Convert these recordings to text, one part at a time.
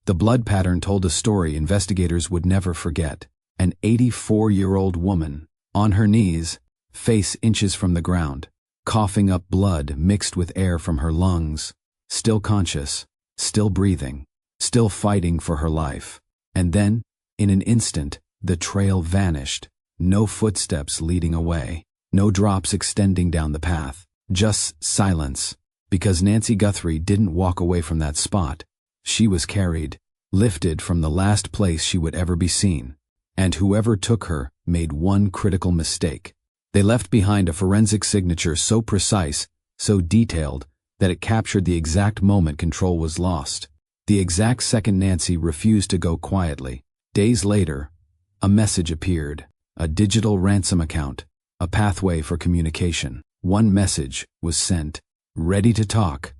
The blood pattern told a story investigators would never forget. An 84-year-old woman, on her knees, face inches from the ground, coughing up blood mixed with air from her lungs, still conscious, still breathing, still fighting for her life. And then, in an instant, the trail vanished. No footsteps leading away, no drops extending down the path, just silence. Because Nancy Guthrie didn't walk away from that spot. She was carried, lifted from the last place she would ever be seen. And whoever took her made one critical mistake. They left behind a forensic signature so precise, so detailed, that it captured the exact moment control was lost. The exact second Nancy refused to go quietly. Days later, a message appeared, a digital ransom account, a pathway for communication. One message was sent, ready to talk,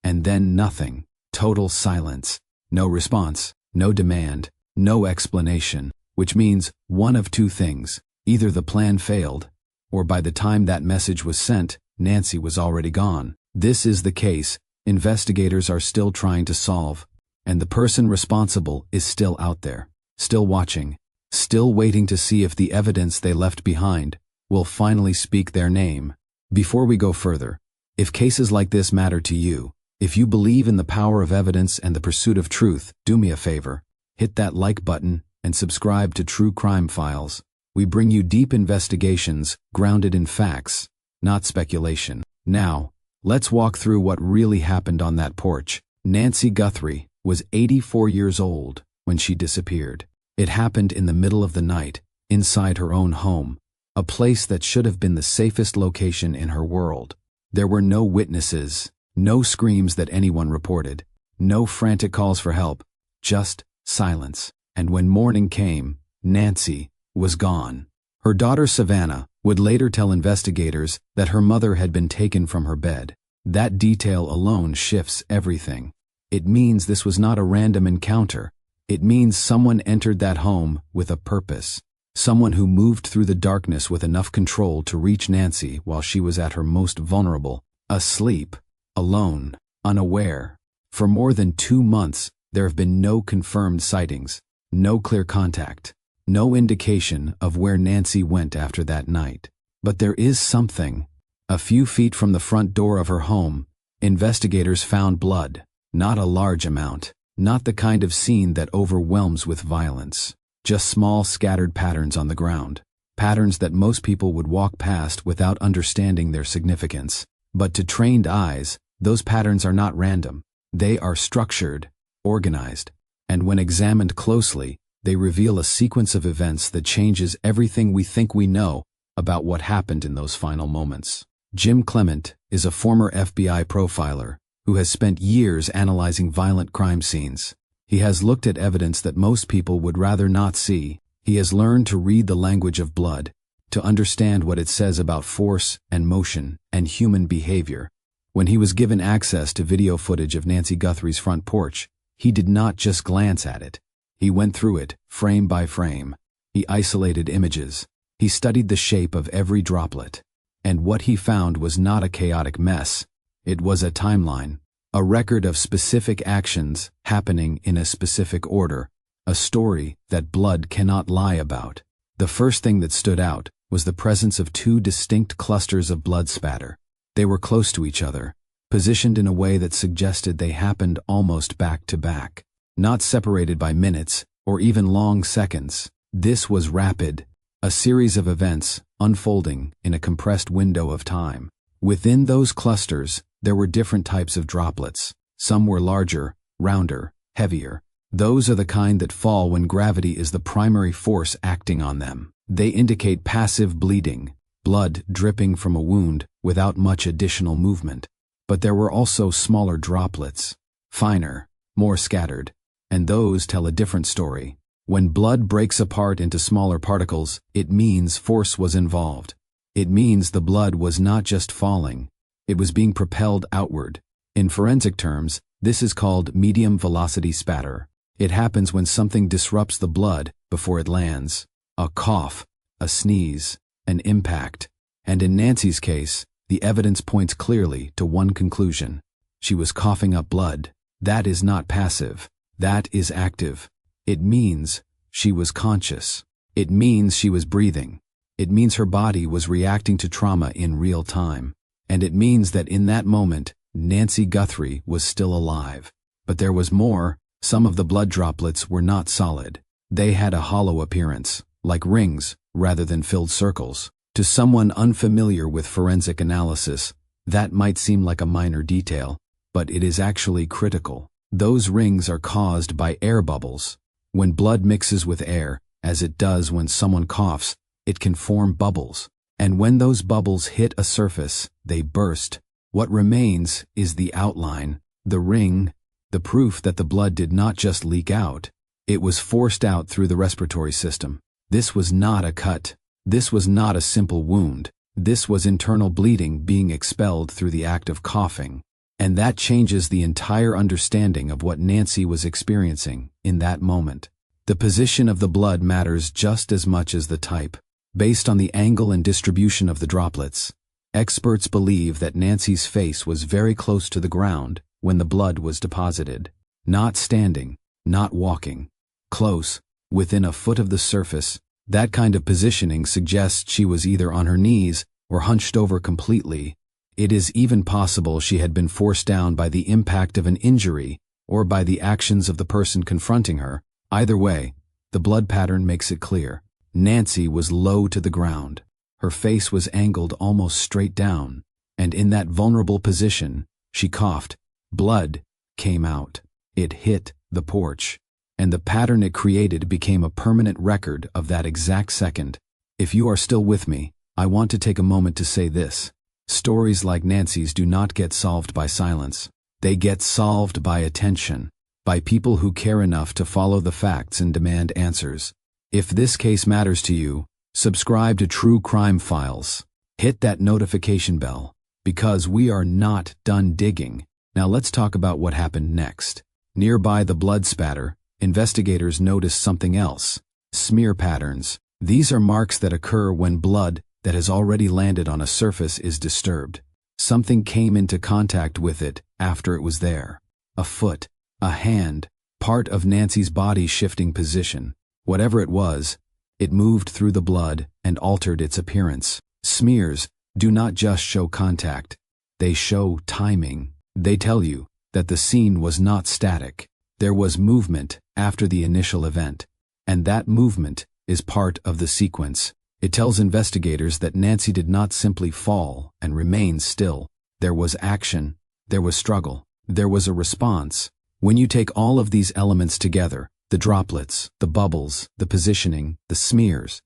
and then nothing. Total silence. No response, no demand, no explanation, which means one of two things. Either the plan failed, or by the time that message was sent, Nancy was already gone. This is the case investigators are still trying to solve, and the person responsible is still out there, still watching, still waiting to see if the evidence they left behind will finally speak their name. Before we go further, if cases like this matter to you, if you believe in the power of evidence and the pursuit of truth, do me a favor, hit that like button and subscribe to True Crime Files. We bring you deep investigations grounded in facts, not speculation. Now, let's walk through what really happened on that porch. Nancy Guthrie was 84 years old when she disappeared. It happened in the middle of the night, inside her own home, a place that should have been the safest location in her world. There were no witnesses, no screams that anyone reported, no frantic calls for help, just silence. And when morning came, Nancy was gone. Her daughter Savannah would later tell investigators that her mother had been taken from her bed. That detail alone shifts everything. It means this was not a random encounter. It means someone entered that home with a purpose. Someone who moved through the darkness with enough control to reach Nancy while she was at her most vulnerable, asleep, alone, unaware. For more than 2 months, there have been no confirmed sightings, no clear contact, no indication of where Nancy went after that night. But there is something. A few feet from the front door of her home, investigators found blood. Not a large amount, not the kind of scene that overwhelms with violence. Just small scattered patterns on the ground. Patterns that most people would walk past without understanding their significance. But to trained eyes, those patterns are not random. They are structured, organized, and when examined closely, they reveal a sequence of events that changes everything we think we know about what happened in those final moments. Jim Clement is a former FBI profiler who has spent years analyzing violent crime scenes. He has looked at evidence that most people would rather not see. He has learned to read the language of blood, to understand what it says about force and motion and human behavior. When he was given access to video footage of Nancy Guthrie's front porch, he did not just glance at it. He went through it, frame by frame. He isolated images. He studied the shape of every droplet. And what he found was not a chaotic mess. It was a timeline, a record of specific actions happening in a specific order, a story that blood cannot lie about. The first thing that stood out was the presence of 2 distinct clusters of blood spatter. They were close to each other, positioned in a way that suggested they happened almost back to back, not separated by minutes or even long seconds. This was rapid, a series of events unfolding in a compressed window of time. Within those clusters, there were different types of droplets. Some were larger, rounder, heavier. Those are the kind that fall when gravity is the primary force acting on them. They indicate passive bleeding, blood dripping from a wound without much additional movement. But there were also smaller droplets, finer, more scattered, and those tell a different story. When blood breaks apart into smaller particles, it means force was involved. It means the blood was not just falling, it was being propelled outward. In forensic terms, this is called medium velocity spatter. It happens when something disrupts the blood before it lands. A cough, a sneeze, an impact. And in Nancy's case, the evidence points clearly to one conclusion. She was coughing up blood. That is not passive. That is active. It means she was conscious. It means she was breathing. It means her body was reacting to trauma in real time. And it means that in that moment, Nancy Guthrie was still alive. But there was more. Some of the blood droplets were not solid. They had a hollow appearance, like rings rather than filled circles. To someone unfamiliar with forensic analysis, that might seem like a minor detail, but it is actually critical. Those rings are caused by air bubbles. When blood mixes with air, as it does when someone coughs, it can form bubbles. And when those bubbles hit a surface, they burst. What remains is the outline, the ring, the proof that the blood did not just leak out. It was forced out through the respiratory system. This was not a cut. This was not a simple wound. This was internal bleeding being expelled through the act of coughing. And that changes the entire understanding of what Nancy was experiencing in that moment. The position of the blood matters just as much as the type. Based on the angle and distribution of the droplets, experts believe that Nancy's face was very close to the ground when the blood was deposited. Not standing, not walking. Close, within a foot of the surface. That kind of positioning suggests she was either on her knees or hunched over completely. It is even possible she had been forced down by the impact of an injury or by the actions of the person confronting her. Either way, the blood pattern makes it clear. Nancy was low to the ground. Her face was angled almost straight down, and in that vulnerable position, she coughed. Blood came out. It hit the porch, and the pattern it created became a permanent record of that exact second. If you are still with me, I want to take a moment to say this. Stories like Nancy's do not get solved by silence. They get solved by attention, by people who care enough to follow the facts and demand answers. If this case matters to you, subscribe to True Crime Files. Hit that notification bell, because we are not done digging. Now let's talk about what happened next. Nearby the blood spatter, investigators noticed something else. Smear patterns. These are marks that occur when blood that has already landed on a surface is disturbed. Something came into contact with it after it was there. A foot, a hand, part of Nancy's body shifting position. Whatever it was, it moved through the blood and altered its appearance. Smears do not just show contact. They show timing. They tell you that the scene was not static. There was movement after the initial event, and that movement is part of the sequence. It tells investigators that Nancy did not simply fall and remain still. There was action, there was struggle, there was a response. When you take all of these elements together, the droplets, the bubbles, the positioning, the smears,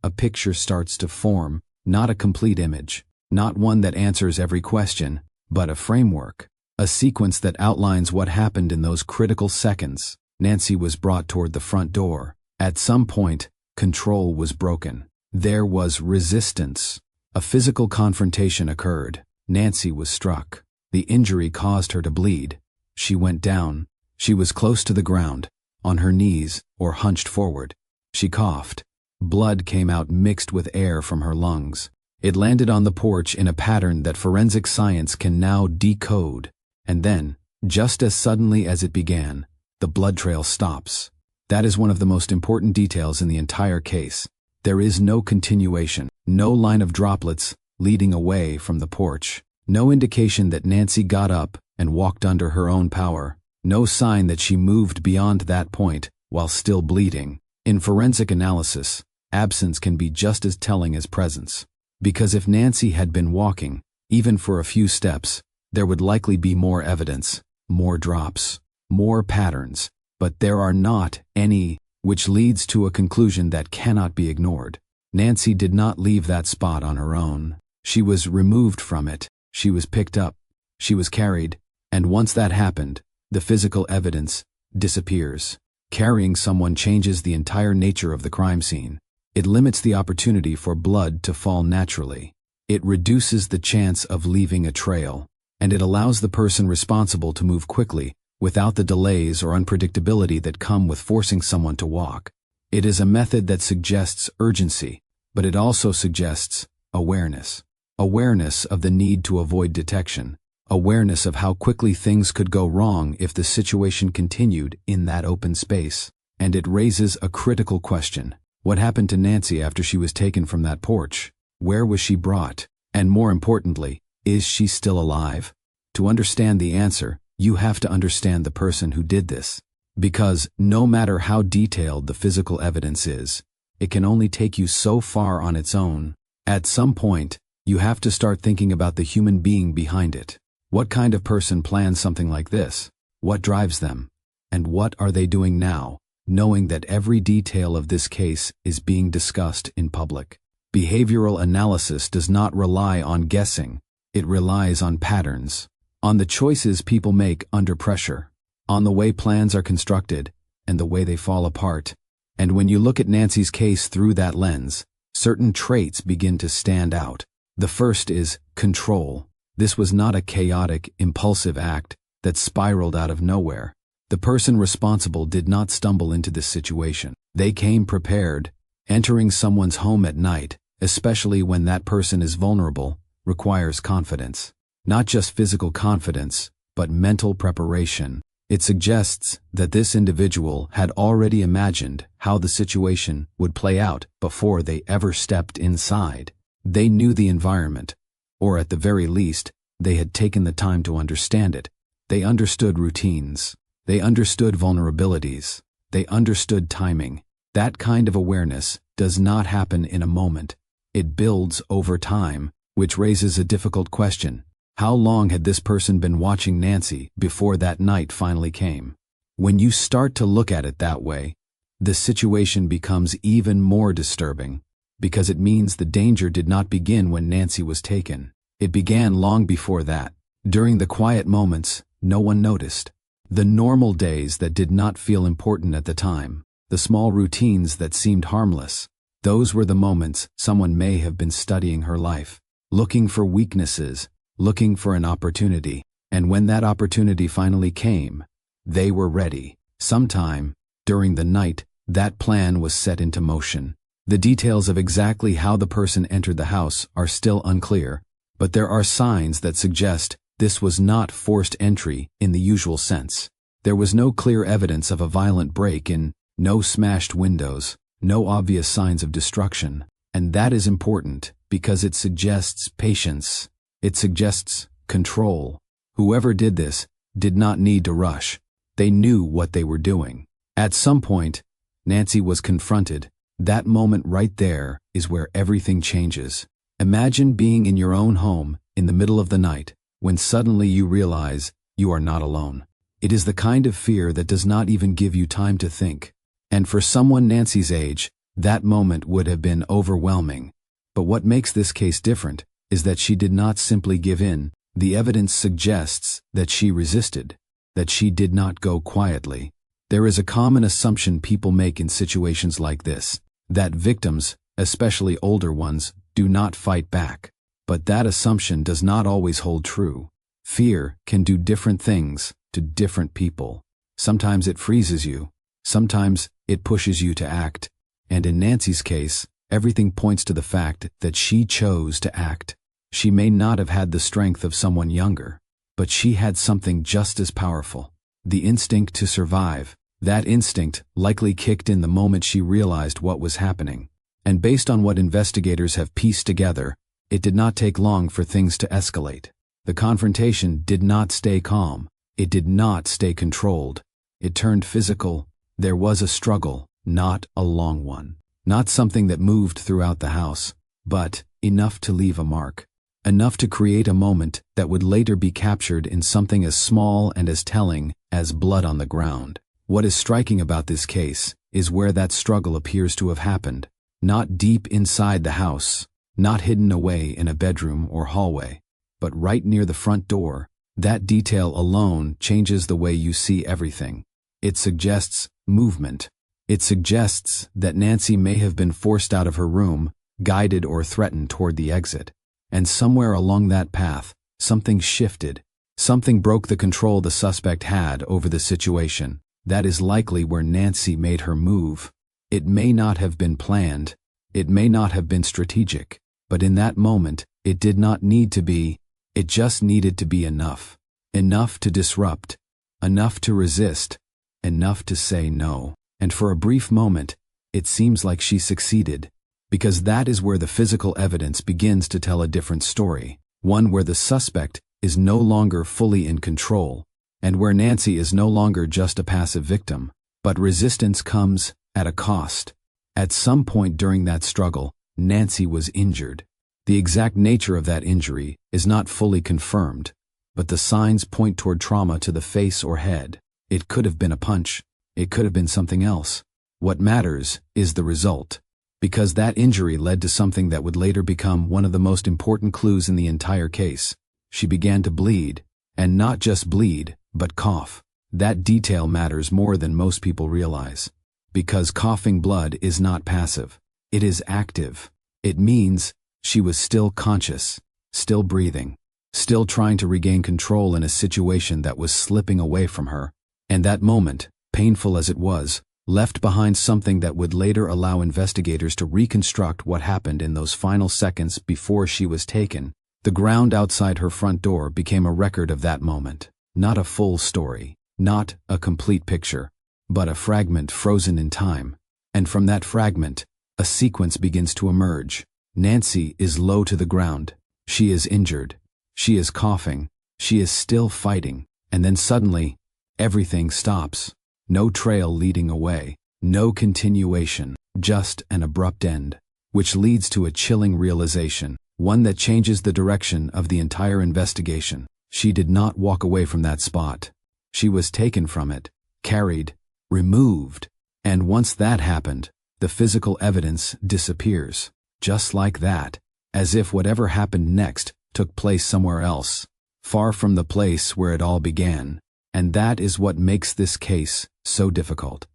a picture starts to form, not a complete image, not one that answers every question, but a framework, a sequence that outlines what happened in those critical seconds. Nancy was brought toward the front door. At some point, control was broken. There was resistance. A physical confrontation occurred. Nancy was struck. The injury caused her to bleed. She went down. She was close to the ground, on her knees or hunched forward. She coughed. Blood came out mixed with air from her lungs. It landed on the porch in a pattern that forensic science can now decode. And then, just as suddenly as it began, the blood trail stops. That is one of the most important details in the entire case. There is no continuation, no line of droplets leading away from the porch, no indication that Nancy got up and walked under her own power, no sign that she moved beyond that point while still bleeding. In forensic analysis, absence can be just as telling as presence. Because if Nancy had been walking, even for a few steps, there would likely be more evidence, more drops, more patterns, but there are not any, which leads to a conclusion that cannot be ignored. Nancy did not leave that spot on her own. She was removed from it. She was picked up. She was carried. And once that happened, the physical evidence disappears. Carrying someone changes the entire nature of the crime scene. It limits the opportunity for blood to fall naturally. It reduces the chance of leaving a trail, and it allows the person responsible to move quickly without the delays or unpredictability that come with forcing someone to walk. It is a method that suggests urgency, but it also suggests awareness. Awareness of the need to avoid detection. awareness of how quickly things could go wrong if the situation continued in that open space. And it raises a critical question. What happened to Nancy after she was taken from that porch? Where was she brought? And more importantly, is she still alive? To understand the answer, you have to understand the person who did this. Because no matter how detailed the physical evidence is, it can only take you so far on its own. At some point, you have to start thinking about the human being behind it. What kind of person plans something like this? What drives them? And what are they doing now, knowing that every detail of this case is being discussed in public? Behavioral analysis does not rely on guessing. It relies on patterns, on the choices people make under pressure, on the way plans are constructed, and the way they fall apart. And when you look at Nancy's case through that lens, certain traits begin to stand out. The first is control. This was not a chaotic, impulsive act that spiraled out of nowhere. The person responsible did not stumble into this situation. They came prepared. Entering someone's home at night, especially when that person is vulnerable, requires confidence. Not just physical confidence, but mental preparation. It suggests that this individual had already imagined how the situation would play out before they ever stepped inside. They knew the environment, or at the very least, they had taken the time to understand it. They understood routines. They understood vulnerabilities. They understood timing. That kind of awareness does not happen in a moment. It builds over time, which raises a difficult question. How long had this person been watching Nancy before that night finally came? When you start to look at it that way, the situation becomes even more disturbing, because it means the danger did not begin when Nancy was taken. It began long before that. During the quiet moments, no one noticed. The normal days that did not feel important at the time. The small routines that seemed harmless. Those were the moments someone may have been studying her life, looking for weaknesses, looking for an opportunity. And when that opportunity finally came, they were ready. Sometime, during the night, that plan was set into motion. The details of exactly how the person entered the house are still unclear, but there are signs that suggest this was not forced entry in the usual sense. There was no clear evidence of a violent break-in, no smashed windows, no obvious signs of destruction. And that is important because it suggests patience. It suggests control. Whoever did this did not need to rush. They knew what they were doing. At some point, Nancy was confronted. That moment right there is where everything changes. Imagine being in your own home in the middle of the night, when suddenly you realize you are not alone. It is the kind of fear that does not even give you time to think. And for someone Nancy's age, that moment would have been overwhelming. But what makes this case different is that she did not simply give in. The evidence suggests that she resisted, that she did not go quietly. There is a common assumption people make in situations like this, that victims, especially older ones, do not fight back. But that assumption does not always hold true. Fear can do different things to different people. Sometimes it freezes you. Sometimes it pushes you to act. And in Nancy's case, everything points to the fact that she chose to act. She may not have had the strength of someone younger, but she had something just as powerful. The instinct to survive. That instinct likely kicked in the moment she realized what was happening. And based on what investigators have pieced together, it did not take long for things to escalate. The confrontation did not stay calm. It did not stay controlled. It turned physical. There was a struggle, not a long one. Not something that moved throughout the house, but enough to leave a mark. Enough to create a moment that would later be captured in something as small and as telling as blood on the ground. What is striking about this case is where that struggle appears to have happened. Not deep inside the house, not hidden away in a bedroom or hallway, but right near the front door. That detail alone changes the way you see everything. It suggests movement. It suggests that Nancy may have been forced out of her room, guided or threatened toward the exit. And somewhere along that path, something shifted. Something broke the control the suspect had over the situation. That is likely where Nancy made her move. It may not have been planned. It may not have been strategic. But in that moment, it did not need to be. It just needed to be enough. Enough to disrupt. Enough to resist. Enough to say no. And for a brief moment, it seems like she succeeded. Because that is where the physical evidence begins to tell a different story. One where the suspect is no longer fully in control, and where Nancy is no longer just a passive victim. But resistance comes at a cost. At some point during that struggle, Nancy was injured. The exact nature of that injury is not fully confirmed, but the signs point toward trauma to the face or head. It could have been a punch. It could have been something else. What matters is the result. Because that injury led to something that would later become one of the most important clues in the entire case. She began to bleed, and not just bleed, but cough. That detail matters more than most people realize. Because coughing blood is not passive. It is active. It means she was still conscious, still breathing, still trying to regain control in a situation that was slipping away from her. And that moment, painful as it was, left behind something that would later allow investigators to reconstruct what happened in those final seconds before she was taken. The ground outside her front door became a record of that moment. Not a full story, not a complete picture, but a fragment frozen in time. And from that fragment, a sequence begins to emerge. Nancy is low to the ground. She is injured. She is coughing. She is still fighting. And then suddenly, everything stops. No trail leading away, no continuation, just an abrupt end, which leads to a chilling realization, one that changes the direction of the entire investigation. She did not walk away from that spot. She was taken from it, carried, removed, and once that happened, the physical evidence disappears, just like that, as if whatever happened next took place somewhere else, far from the place where it all began. And that is what makes this case so difficult.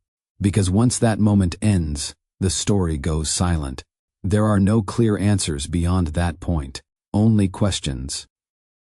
Because once that moment ends, the story goes silent. There are no clear answers beyond that point, only questions.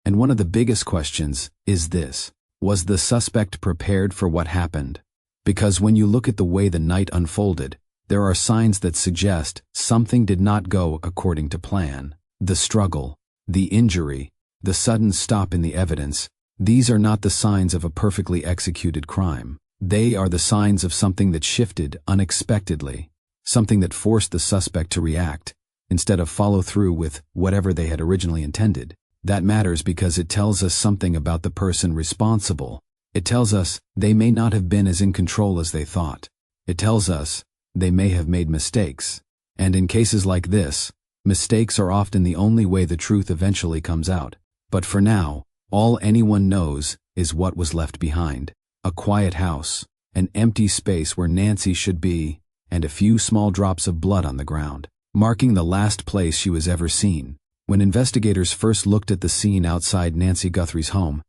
And one of the biggest questions is this: was the suspect prepared for what happened? Because when you look at the way the night unfolded, there are signs that suggest something did not go according to plan. The struggle, the injury, the sudden stop in the evidence, these are not the signs of a perfectly executed crime. They are the signs of something that shifted unexpectedly, something that forced the suspect to react, instead of follow through with whatever they had originally intended. That matters because it tells us something about the person responsible. It tells us they may not have been as in control as they thought. It tells us they may have made mistakes. And in cases like this, mistakes are often the only way the truth eventually comes out. But for now, all anyone knows is what was left behind. A quiet house, an empty space where Nancy should be, and a few small drops of blood on the ground, marking the last place she was ever seen. When investigators first looked at the scene outside Nancy Guthrie's home,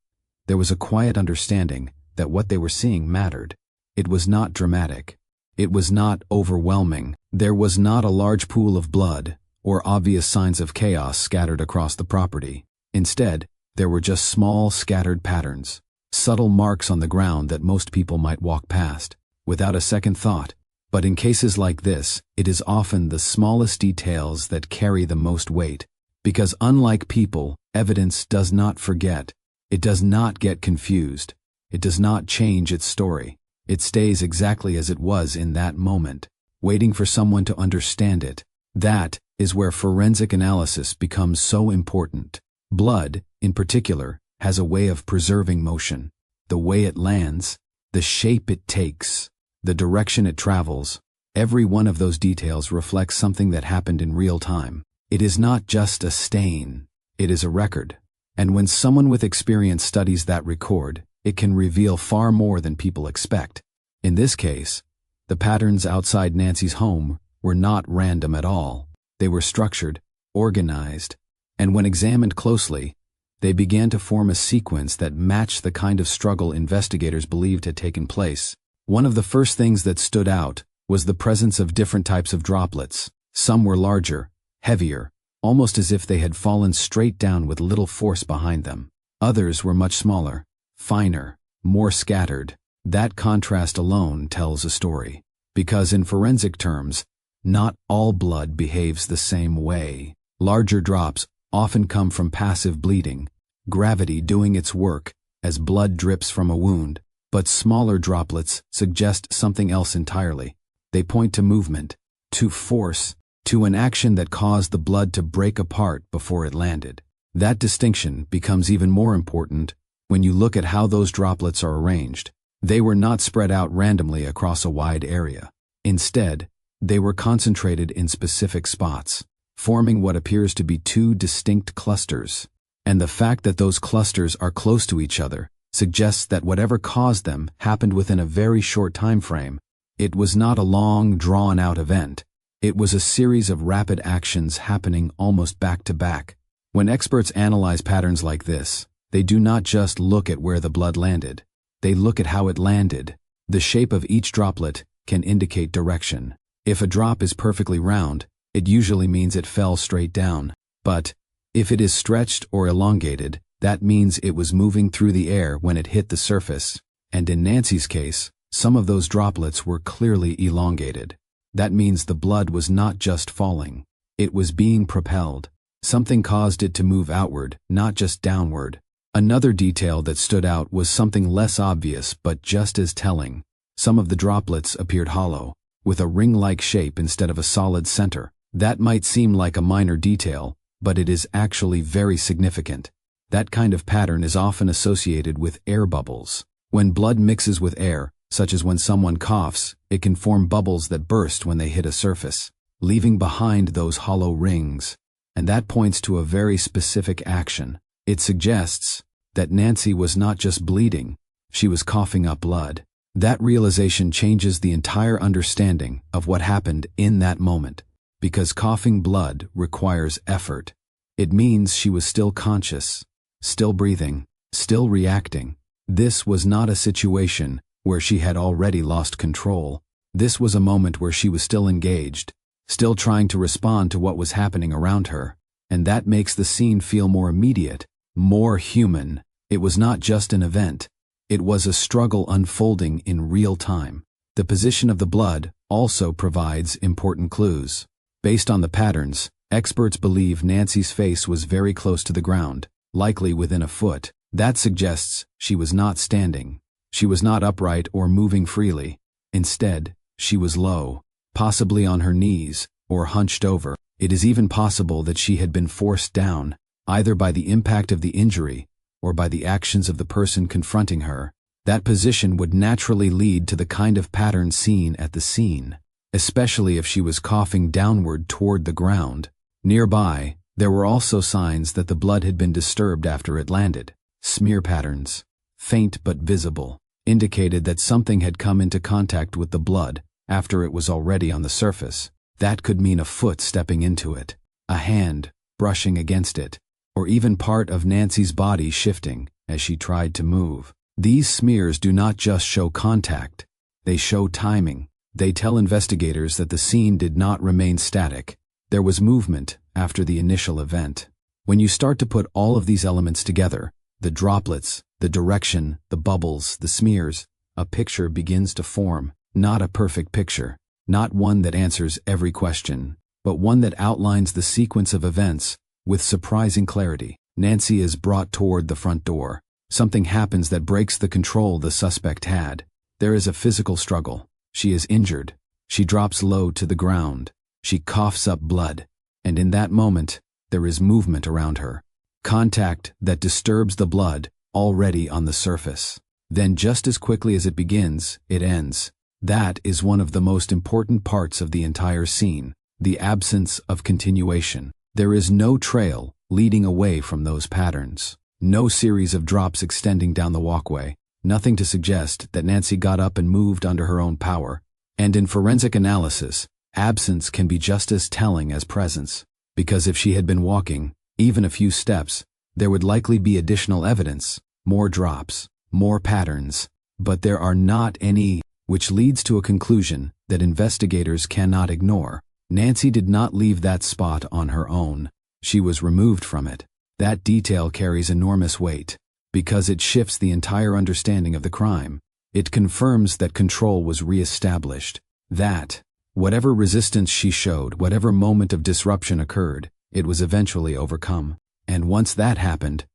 there was a quiet understanding that what they were seeing mattered. It was not dramatic. It was not overwhelming. There was not a large pool of blood or obvious signs of chaos scattered across the property. Instead, there were just small, scattered patterns, subtle marks on the ground that most people might walk past, without a second thought. But in cases like this, it is often the smallest details that carry the most weight. Because unlike people, evidence does not forget. It does not get confused. It does not change its story. It stays exactly as it was in that moment, waiting for someone to understand it. That is where forensic analysis becomes so important. Blood, in particular, has a way of preserving motion. The way it lands, the shape it takes, the direction it travels. Every one of those details reflects something that happened in real time. It is not just a stain, it is a record. And when someone with experience studies that record, it can reveal far more than people expect. In this case, the patterns outside Nancy's home were not random at all. They were structured, organized, and when examined closely, they began to form a sequence that matched the kind of struggle investigators believed had taken place. One of the first things that stood out was the presence of different types of droplets. Some were larger, heavier, almost as if they had fallen straight down with little force behind them. Others were much smaller, finer, more scattered. That contrast alone tells a story. Because in forensic terms, not all blood behaves the same way. Larger drops often come from passive bleeding, gravity doing its work as blood drips from a wound, but smaller droplets suggest something else entirely. They point to movement, to force, to an action that caused the blood to break apart before it landed. That distinction becomes even more important when you look at how those droplets are arranged. They were not spread out randomly across a wide area. Instead, they were concentrated in specific spots, forming what appears to be two distinct clusters. And the fact that those clusters are close to each other suggests that whatever caused them happened within a very short time frame. It was not a long, drawn-out event. It was a series of rapid actions happening almost back to back. When experts analyze patterns like this, they do not just look at where the blood landed. They look at how it landed. The shape of each droplet can indicate direction. If a drop is perfectly round, it usually means it fell straight down. But if it is stretched or elongated, that means it was moving through the air when it hit the surface. And in Nancy's case, some of those droplets were clearly elongated. That means the blood was not just falling. It was being propelled. Something caused it to move outward, not just downward. Another detail that stood out was something less obvious but just as telling. Some of the droplets appeared hollow, with a ring-like shape instead of a solid center. That might seem like a minor detail, but it is actually very significant. That kind of pattern is often associated with air bubbles. When blood mixes with air, such as when someone coughs, it can form bubbles that burst when they hit a surface, leaving behind those hollow rings. And that points to a very specific action. It suggests that Nancy was not just bleeding, she was coughing up blood. That realization changes the entire understanding of what happened in that moment, because coughing blood requires effort. It means she was still conscious, still breathing, still reacting. This was not a situation where she had already lost control. This was a moment where she was still engaged, still trying to respond to what was happening around her. And that makes the scene feel more immediate, more human. It was not just an event. It was a struggle unfolding in real time. The position of the blood also provides important clues. Based on the patterns, experts believe Nancy's face was very close to the ground, likely within a foot. That suggests she was not standing. She was not upright or moving freely. Instead, she was low, possibly on her knees or hunched over. It is even possible that she had been forced down, either by the impact of the injury or by the actions of the person confronting her. That position would naturally lead to the kind of pattern seen at the scene, especially if she was coughing downward toward the ground. Nearby, there were also signs that the blood had been disturbed after it landed. Smear patterns, faint but visible, indicated that something had come into contact with the blood after it was already on the surface. That could mean a foot stepping into it, a hand brushing against it, or even part of Nancy's body shifting as she tried to move. These smears do not just show contact, they show timing. They tell investigators that the scene did not remain static. There was movement after the initial event. When you start to put all of these elements together, the droplets, the direction, the bubbles, the smears, a picture begins to form. Not a perfect picture, not one that answers every question, but one that outlines the sequence of events with surprising clarity. Nancy is brought toward the front door. Something happens that breaks the control the suspect had. There is a physical struggle. She is injured. She drops low to the ground. She coughs up blood. And in that moment, there is movement around her. Contact that disturbs the blood already on the surface. Then just as quickly as it begins, it ends. That is one of the most important parts of the entire scene, the absence of continuation. There is no trail leading away from those patterns. No series of drops extending down the walkway. Nothing to suggest that Nancy got up and moved under her own power. And in forensic analysis, absence can be just as telling as presence. Because if she had been walking, even a few steps, there would likely be additional evidence, more drops, more patterns. But there are not any, which leads to a conclusion that investigators cannot ignore. Nancy did not leave that spot on her own. She was removed from it. That detail carries enormous weight, because it shifts the entire understanding of the crime. It confirms that control was re-established, that, whatever resistance she showed, whatever moment of disruption occurred, it was eventually overcome. And once that happened,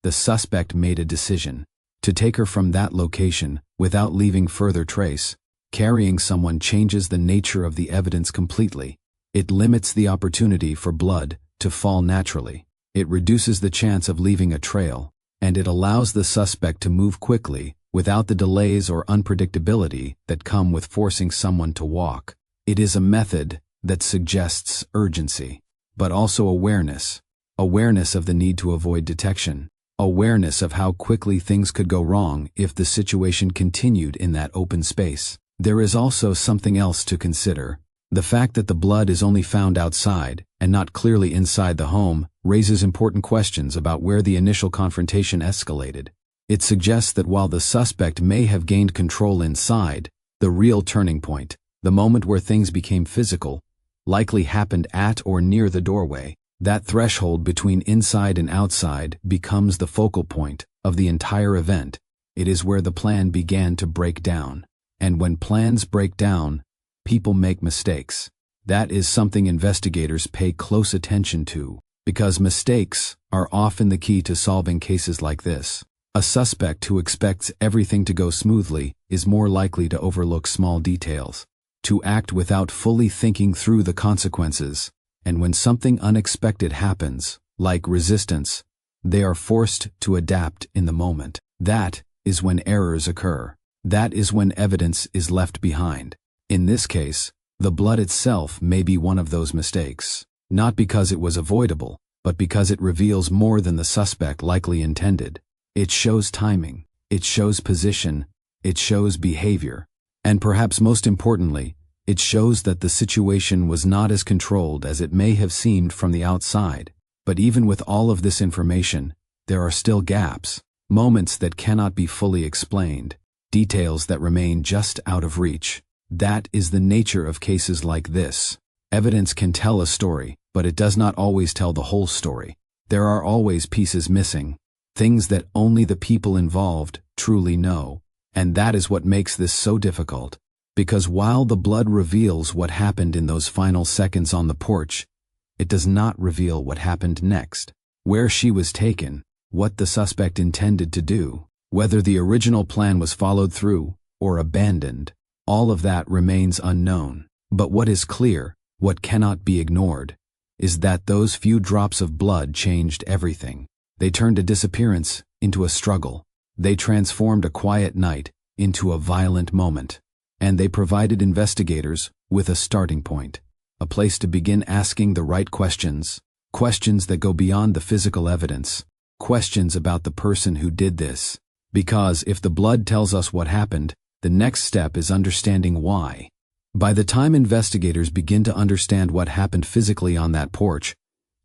the suspect made a decision to take her from that location without leaving further trace. Carrying someone changes the nature of the evidence completely. It limits the opportunity for blood to fall naturally. It reduces the chance of leaving a trail, and it allows the suspect to move quickly without the delays or unpredictability that come with forcing someone to walk. It is a method that suggests urgency, but also awareness. Awareness of the need to avoid detection. Awareness of how quickly things could go wrong if the situation continued in that open space. There is also something else to consider. The fact that the blood is only found outside and not clearly inside the home raises important questions about where the initial confrontation escalated. It suggests that while the suspect may have gained control inside, the real turning point, the moment where things became physical, likely happened at or near the doorway. That threshold between inside and outside becomes the focal point of the entire event. It is where the plan began to break down. And when plans break down, people make mistakes. That is something investigators pay close attention to, because mistakes are often the key to solving cases like this. A suspect who expects everything to go smoothly is more likely to overlook small details, to act without fully thinking through the consequences, and when something unexpected happens, like resistance, they are forced to adapt in the moment. That is when errors occur. That is when evidence is left behind. In this case, the blood itself may be one of those mistakes, not because it was avoidable, but because it reveals more than the suspect likely intended. It shows timing, it shows position, it shows behavior, and perhaps most importantly, it shows that the situation was not as controlled as it may have seemed from the outside. But even with all of this information, there are still gaps, moments that cannot be fully explained, details that remain just out of reach. That is the nature of cases like this. Evidence can tell a story, but it does not always tell the whole story. There are always pieces missing, things that only the people involved truly know. And that is what makes this so difficult. Because while the blood reveals what happened in those final seconds on the porch, it does not reveal what happened next, where she was taken, what the suspect intended to do, whether the original plan was followed through or abandoned. All of that remains unknown. But what is clear, what cannot be ignored, is that those few drops of blood changed everything. They turned a disappearance into a struggle. They transformed a quiet night into a violent moment. And they provided investigators with a starting point, a place to begin asking the right questions, questions that go beyond the physical evidence, questions about the person who did this. Because if the blood tells us what happened, the next step is understanding why. By the time investigators begin to understand what happened physically on that porch,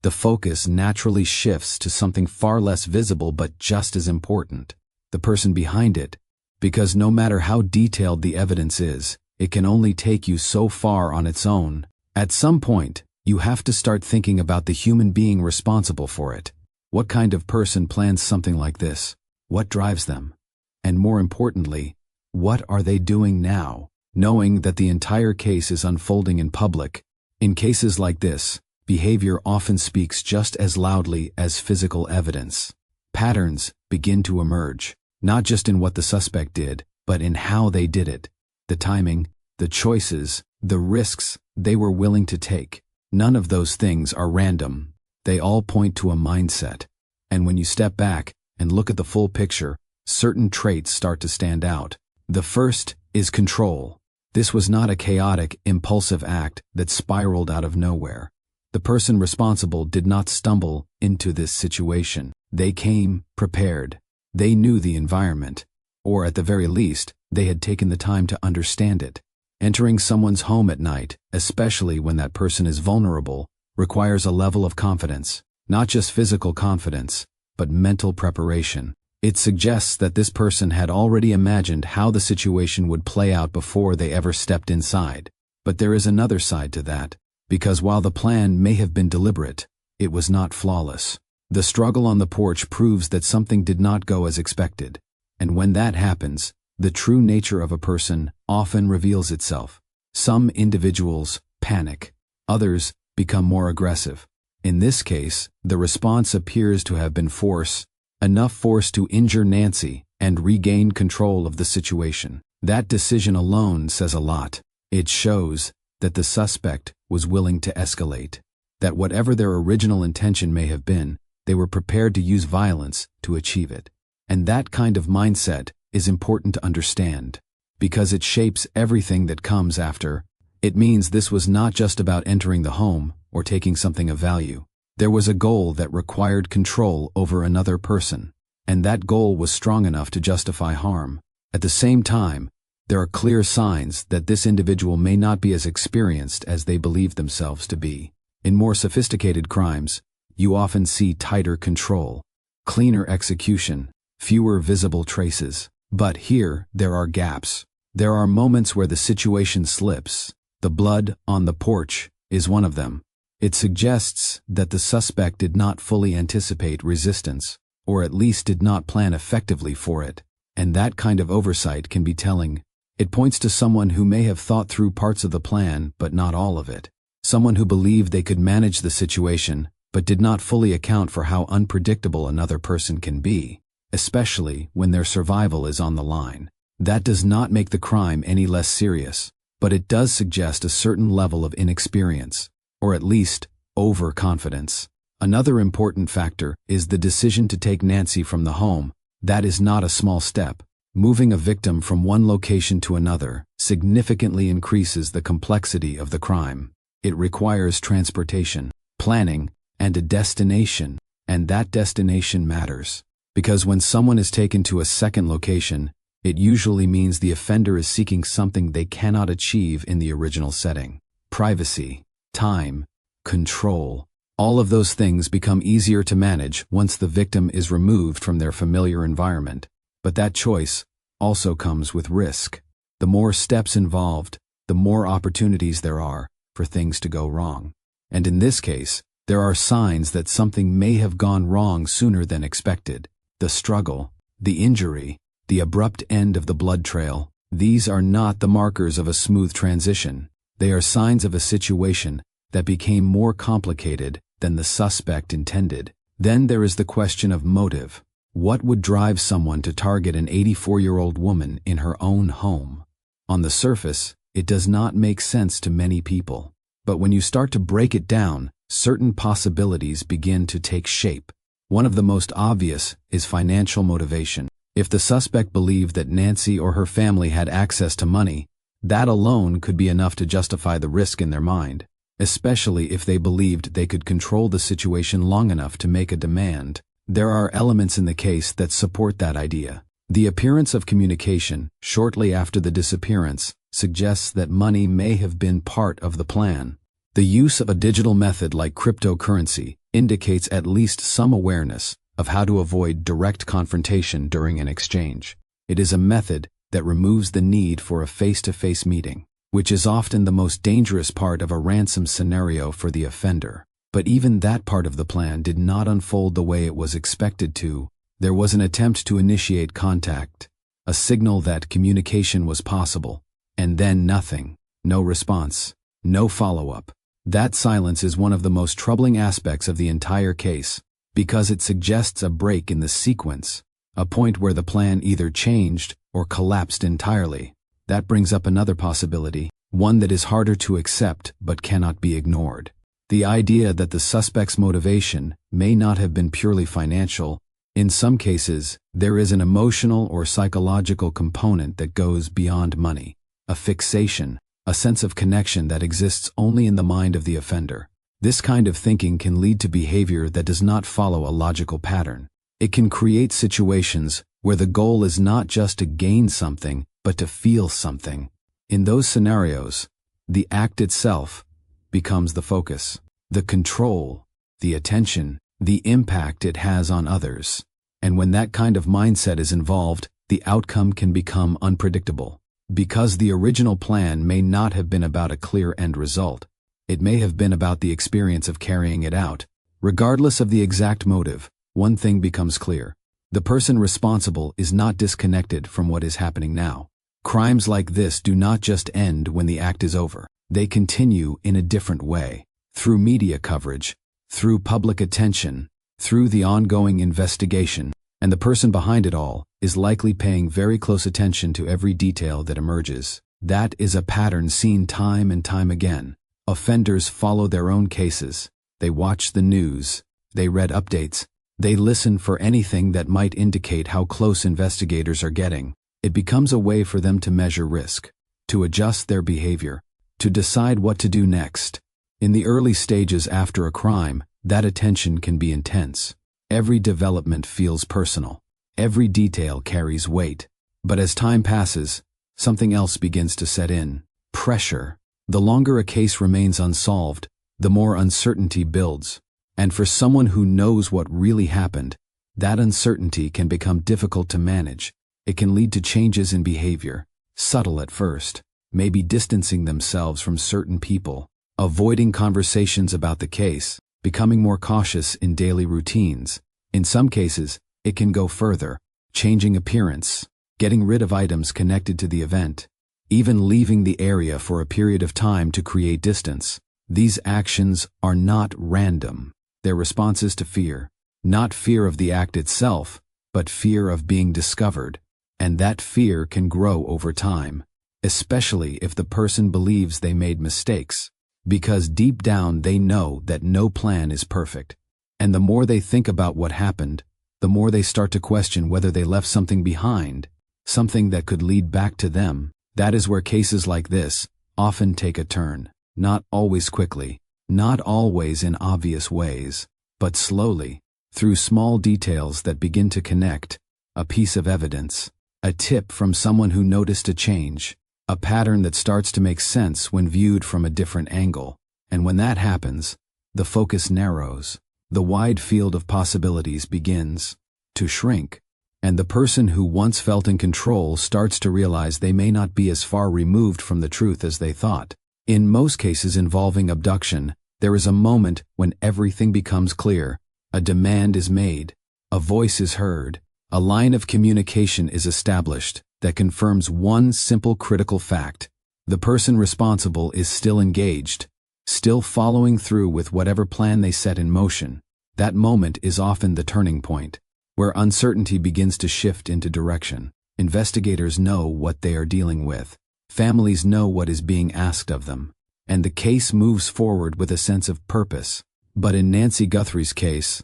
the focus naturally shifts to something far less visible but just as important, the person behind it. Because no matter how detailed the evidence is, it can only take you so far on its own. At some point, you have to start thinking about the human being responsible for it. What kind of person plans something like this? What drives them? And more importantly, what are they doing now, knowing that the entire case is unfolding in public? In cases like this, behavior often speaks just as loudly as physical evidence. Patterns begin to emerge, not just in what the suspect did, but in how they did it. The timing, the choices, the risks they were willing to take. None of those things are random. They all point to a mindset. And when you step back and look at the full picture, certain traits start to stand out. The first is control. This was not a chaotic, impulsive act that spiraled out of nowhere. The person responsible did not stumble into this situation. They came prepared. They knew the environment, or at the very least, they had taken the time to understand it. Entering someone's home at night, especially when that person is vulnerable, requires a level of confidence, not just physical confidence, but mental preparation. It suggests that this person had already imagined how the situation would play out before they ever stepped inside. But there is another side to that, because while the plan may have been deliberate, it was not flawless. The struggle on the porch proves that something did not go as expected. And when that happens, the true nature of a person often reveals itself. Some individuals panic, others become more aggressive. In this case, the response appears to have been force enough force to injure Nancy and regain control of the situation. That decision alone says a lot. It shows that the suspect was willing to escalate, that whatever their original intention may have been, they were prepared to use violence to achieve it. And that kind of mindset is important to understand, because it shapes everything that comes after. It means this was not just about entering the home or taking something of value. There was a goal that required control over another person, and that goal was strong enough to justify harm. At the same time, there are clear signs that this individual may not be as experienced as they believe themselves to be. In more sophisticated crimes, you often see tighter control, cleaner execution, fewer visible traces. But here, there are gaps. There are moments where the situation slips. The blood on the porch is one of them. It suggests that the suspect did not fully anticipate resistance, or at least did not plan effectively for it. And that kind of oversight can be telling. It points to someone who may have thought through parts of the plan, but not all of it. Someone who believed they could manage the situation, but did not fully account for how unpredictable another person can be, especially when their survival is on the line. That does not make the crime any less serious, but it does suggest a certain level of inexperience, or at least overconfidence. Another important factor is the decision to take Nancy from the home. That is not a small step. Moving a victim from one location to another significantly increases the complexity of the crime. It requires transportation, planning, and a destination, and that destination matters. Because when someone is taken to a second location, it usually means the offender is seeking something they cannot achieve in the original setting. Privacy, time, control. All of those things become easier to manage once the victim is removed from their familiar environment. But that choice also comes with risk. The more steps involved, the more opportunities there are for things to go wrong. And in this case, there are signs that something may have gone wrong sooner than expected. The struggle, the injury, the abrupt end of the blood trail, these are not the markers of a smooth transition. They are signs of a situation that became more complicated than the suspect intended. Then there is the question of motive. What would drive someone to target an 84-year-old woman in her own home? On the surface, it does not make sense to many people. But when you start to break it down, certain possibilities begin to take shape. One of the most obvious is financial motivation. If the suspect believed that Nancy or her family had access to money, that alone could be enough to justify the risk in their mind, especially if they believed they could control the situation long enough to make a demand. There are elements in the case that support that idea. The appearance of communication shortly after the disappearance suggests that money may have been part of the plan. The use of a digital method like cryptocurrency indicates at least some awareness of how to avoid direct confrontation during an exchange. It is a method that removes the need for a face-to-face meeting, which is often the most dangerous part of a ransom scenario for the offender. But even that part of the plan did not unfold the way it was expected to. There was an attempt to initiate contact, a signal that communication was possible, and then nothing, no response, no follow-up. That silence is one of the most troubling aspects of the entire case, because it suggests a break in the sequence, a point where the plan either changed or collapsed entirely. That brings up another possibility, one that is harder to accept but cannot be ignored. The idea that the suspect's motivation may not have been purely financial. In some cases, there is an emotional or psychological component that goes beyond money, a fixation, a sense of connection that exists only in the mind of the offender. This kind of thinking can lead to behavior that does not follow a logical pattern. It can create situations where the goal is not just to gain something, but to feel something. In those scenarios, the act itself becomes the focus, the control, the attention, the impact it has on others. And when that kind of mindset is involved, the outcome can become unpredictable. Because the original plan may not have been about a clear end result. It may have been about the experience of carrying it out. Regardless of the exact motive, one thing becomes clear. The person responsible is not disconnected from what is happening now. Crimes like this do not just end when the act is over. They continue in a different way, through media coverage, through public attention, through the ongoing investigation. and the person behind it all is likely paying very close attention to every detail that emerges. That is a pattern seen time and time again. Offenders follow their own cases. They watch the news. They read updates. They listen for anything that might indicate how close investigators are getting. It becomes a way for them to measure risk, to adjust their behavior, to decide what to do next. In the early stages after a crime, that attention can be intense. Every development feels personal. Every detail carries weight. But as time passes, something else begins to set in. Pressure. The longer a case remains unsolved, the more uncertainty builds. And for someone who knows what really happened, that uncertainty can become difficult to manage. It can lead to changes in behavior, subtle at first, maybe distancing themselves from certain people, avoiding conversations about the case, becoming more cautious in daily routines. In some cases, it can go further, changing appearance, getting rid of items connected to the event, even leaving the area for a period of time to create distance. These actions are not random. They're responses to fear. Not fear of the act itself, but fear of being discovered. And that fear can grow over time, especially if the person believes they made mistakes, because deep down they know that no plan is perfect. And the more they think about what happened, the more they start to question whether they left something behind, something that could lead back to them. That is where cases like this often take a turn, not always quickly, not always in obvious ways, but slowly, through small details that begin to connect, a piece of evidence, a tip from someone who noticed a change, a pattern that starts to make sense when viewed from a different angle. And when that happens, the focus narrows, the wide field of possibilities begins to shrink, and the person who once felt in control starts to realize they may not be as far removed from the truth as they thought. In most cases involving abduction, there is a moment when everything becomes clear. A demand is made, a voice is heard, a line of communication is established that confirms one simple critical fact. The person responsible is still engaged, still following through with whatever plan they set in motion. That moment is often the turning point, where uncertainty begins to shift into direction. Investigators know what they are dealing with. Families know what is being asked of them, and the case moves forward with a sense of purpose. But in Nancy Guthrie's case,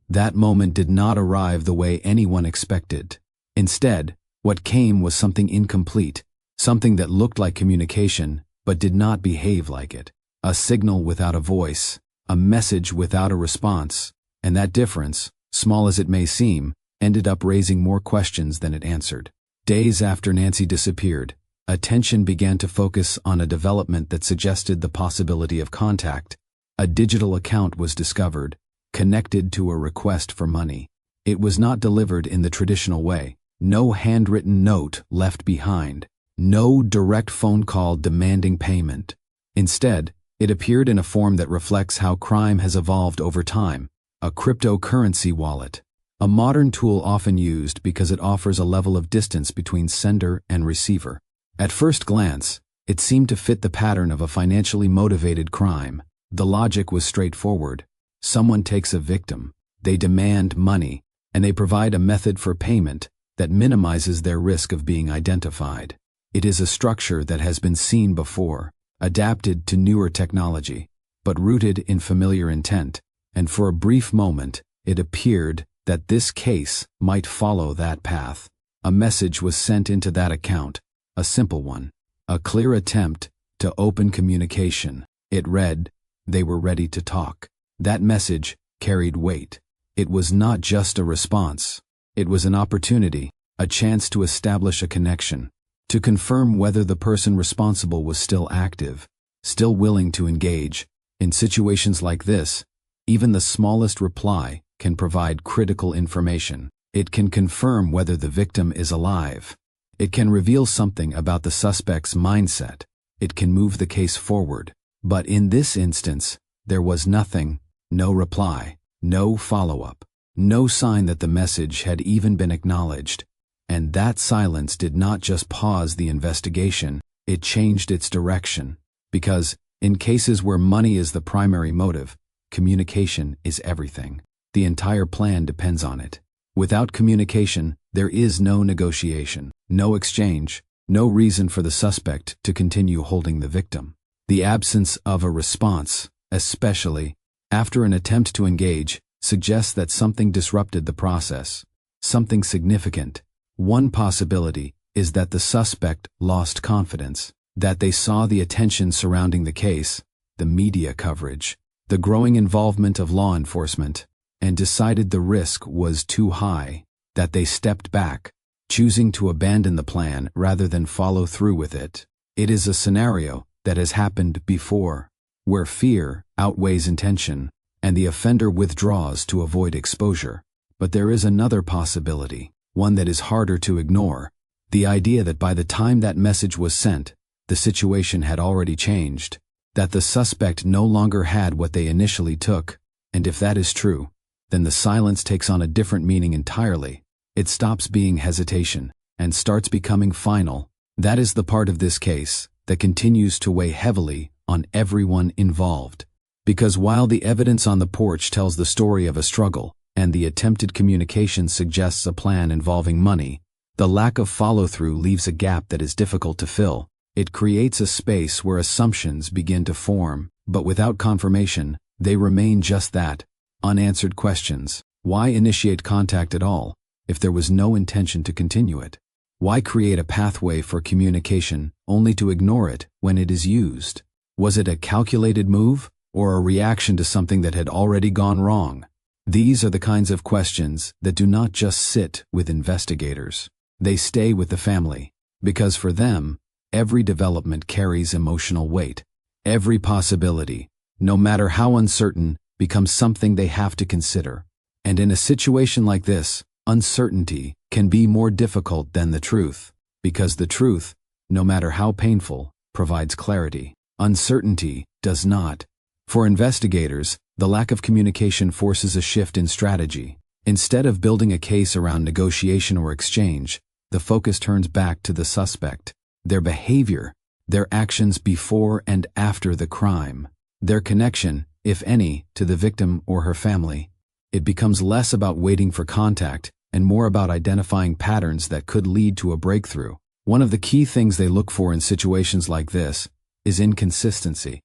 that moment did not arrive the way anyone expected. Instead, what came was something incomplete, something that looked like communication, but did not behave like it. A signal without a voice, a message without a response, and that difference, small as it may seem, ended up raising more questions than it answered. Days after Nancy disappeared, attention began to focus on a development that suggested the possibility of contact. A digital account was discovered, connected to a request for money. It was not delivered in the traditional way. No handwritten note left behind. No direct phone call demanding payment. Instead, it appeared in a form that reflects how crime has evolved over time. A cryptocurrency wallet. A modern tool often used because it offers a level of distance between sender and receiver. At first glance, it seemed to fit the pattern of a financially motivated crime. The logic was straightforward. Someone takes a victim, they demand money, and they provide a method for payment that minimizes their risk of being identified. It is a structure that has been seen before, adapted to newer technology, but rooted in familiar intent, and for a brief moment, it appeared that this case might follow that path. A message was sent into that account, a simple one, a clear attempt to open communication. It read, "They were ready to talk." That message carried weight. It was not just a response. It was an opportunity, a chance to establish a connection, to confirm whether the person responsible was still active, still willing to engage. In situations like this, even the smallest reply can provide critical information. It can confirm whether the victim is alive. It can reveal something about the suspect's mindset. It can move the case forward. But in this instance, there was nothing, no reply, no follow-up, no sign that the message had even been acknowledged. And that silence did not just pause the investigation, it changed its direction. Because, in cases where money is the primary motive, communication is everything. The entire plan depends on it. Without communication, there is no negotiation, no exchange, no reason for the suspect to continue holding the victim. The absence of a response, especially after an attempt to engage, suggests that something disrupted the process, something significant. One possibility is that the suspect lost confidence, that they saw the attention surrounding the case, the media coverage, the growing involvement of law enforcement, and decided the risk was too high, that they stepped back, choosing to abandon the plan rather than follow through with it. It is a scenario that has happened before, where fear outweighs intention, and the offender withdraws to avoid exposure. But there is another possibility, one that is harder to ignore, the idea that by the time that message was sent, the situation had already changed, that the suspect no longer had what they initially took, and if that is true, then the silence takes on a different meaning entirely. It stops being hesitation and starts becoming final. That is the part of this case that continues to weigh heavily on everyone involved. Because while the evidence on the porch tells the story of a struggle, and the attempted communication suggests a plan involving money, the lack of follow-through leaves a gap that is difficult to fill. It creates a space where assumptions begin to form, but without confirmation, they remain just that, unanswered questions. Why initiate contact at all, if there was no intention to continue it? Why create a pathway for communication only to ignore it when it is used? Was it a calculated move, or a reaction to something that had already gone wrong? These are the kinds of questions that do not just sit with investigators. They stay with the family, because for them, every development carries emotional weight. Every possibility, no matter how uncertain, becomes something they have to consider. And in a situation like this, uncertainty can be more difficult than the truth, because the truth, no matter how painful, provides clarity. Uncertainty does not. For investigators, the lack of communication forces a shift in strategy. Instead of building a case around negotiation or exchange, the focus turns back to the suspect, their behavior, their actions before and after the crime, their connection, if any, to the victim or her family. It becomes less about waiting for contact and more about identifying patterns that could lead to a breakthrough. One of the key things they look for in situations like this is inconsistency.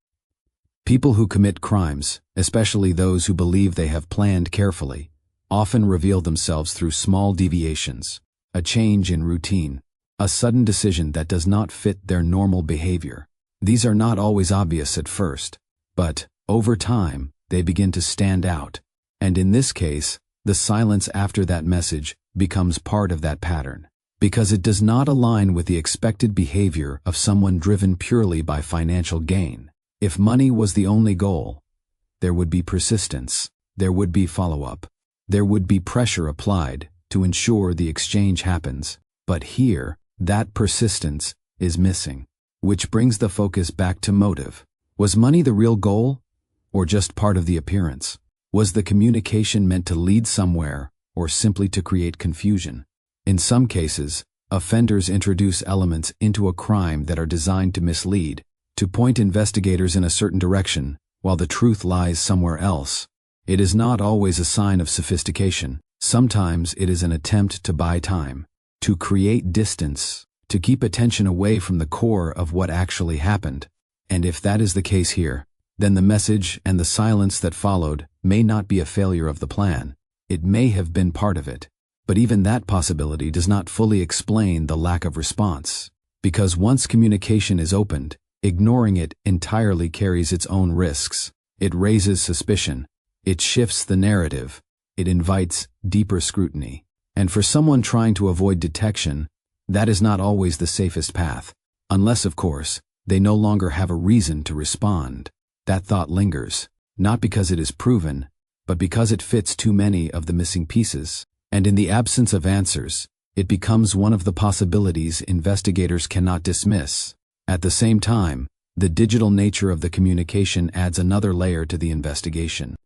People who commit crimes, especially those who believe they have planned carefully, often reveal themselves through small deviations, a change in routine, a sudden decision that does not fit their normal behavior. These are not always obvious at first, but over time, they begin to stand out. And in this case, the silence after that message becomes part of that pattern, because it does not align with the expected behavior of someone driven purely by financial gain. If money was the only goal, there would be persistence, there would be follow-up, there would be pressure applied to ensure the exchange happens. But here, that persistence is missing, which brings the focus back to motive. Was money the real goal, or just part of the appearance? Was the communication meant to lead somewhere, or simply to create confusion? In some cases, offenders introduce elements into a crime that are designed to mislead, to point investigators in a certain direction, while the truth lies somewhere else. It is not always a sign of sophistication. Sometimes it is an attempt to buy time, to create distance, to keep attention away from the core of what actually happened. And if that is the case here, then the message and the silence that followed may not be a failure of the plan. It may have been part of it. But even that possibility does not fully explain the lack of response. Because once communication is opened, ignoring it entirely carries its own risks. It raises suspicion. It shifts the narrative. It invites deeper scrutiny. And for someone trying to avoid detection, that is not always the safest path. Unless, of course, they no longer have a reason to respond. That thought lingers, not because it is proven, but because it fits too many of the missing pieces. And in the absence of answers, it becomes one of the possibilities investigators cannot dismiss. At the same time, the digital nature of the communication adds another layer to the investigation.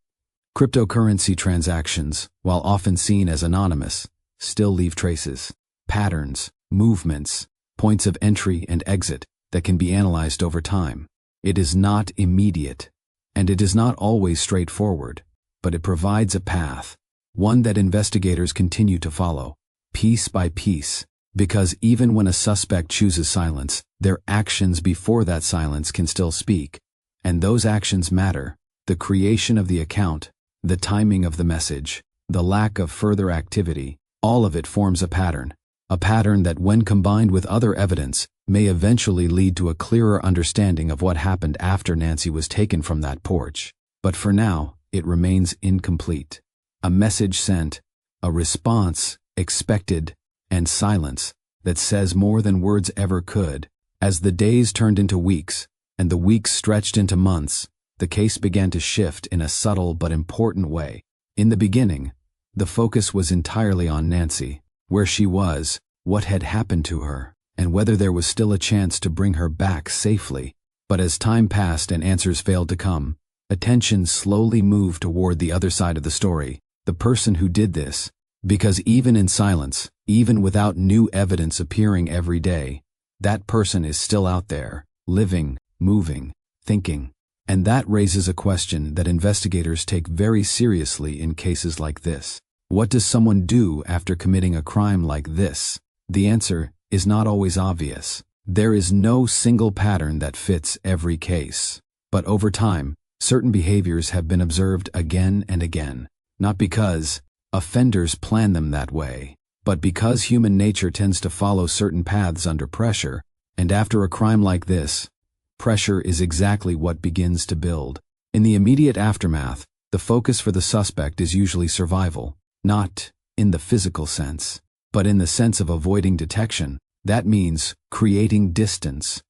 Cryptocurrency transactions, while often seen as anonymous, still leave traces, patterns, movements, points of entry and exit that can be analyzed over time. It is not immediate, and it is not always straightforward, but it provides a path, one that investigators continue to follow, piece by piece, because even when a suspect chooses silence, their actions before that silence can still speak. And those actions matter: the creation of the account, the timing of the message, the lack of further activity. All of it forms a pattern that when combined with other evidence may eventually lead to a clearer understanding of what happened after Nancy was taken from that porch. But for now, it remains incomplete. A message sent, a response expected, and silence that says more than words ever could. As the days turned into weeks, and the weeks stretched into months, the case began to shift in a subtle but important way. In the beginning, the focus was entirely on Nancy, where she was, what had happened to her, and whether there was still a chance to bring her back safely. But as time passed and answers failed to come, attention slowly moved toward the other side of the story, the person who did this. Because even in silence, even without new evidence appearing every day, that person is still out there, living, moving, thinking. And that raises a question that investigators take very seriously in cases like this. What does someone do after committing a crime like this? The answer is not always obvious. There is no single pattern that fits every case. But over time, certain behaviors have been observed again and again, not because offenders plan them that way, but because human nature tends to follow certain paths under pressure, and after a crime like this, pressure is exactly what begins to build. In the immediate aftermath, the focus for the suspect is usually survival, not in the physical sense, but in the sense of avoiding detection. That means creating distance